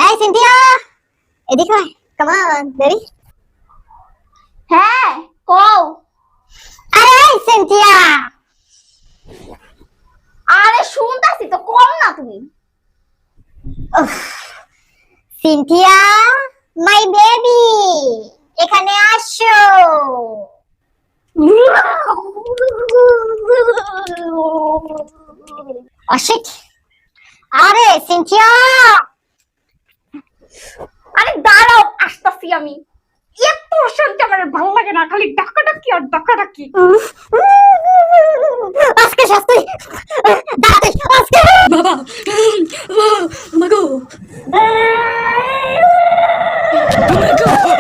এই সিনথিয়া, এদিকে আয়। Come on baby. হ্যাঁ কও। আরে সিনথিয়া, আরে শুনতাছি তো, কম না তুমি। সিনথিয়া মাই বেবি, এখানে আসো। অশিট। আরে সিনথিয়া, আরে দাঁড়াও, আসতাছি আমি। একটু অশান্তি আমার ভালো লাগে না, খালি ডাকাডাকি আর ডাকাডাকি। আজকে শাস্তি দাঁড়াতে আজকে। বাবা, মাগো, oh my God!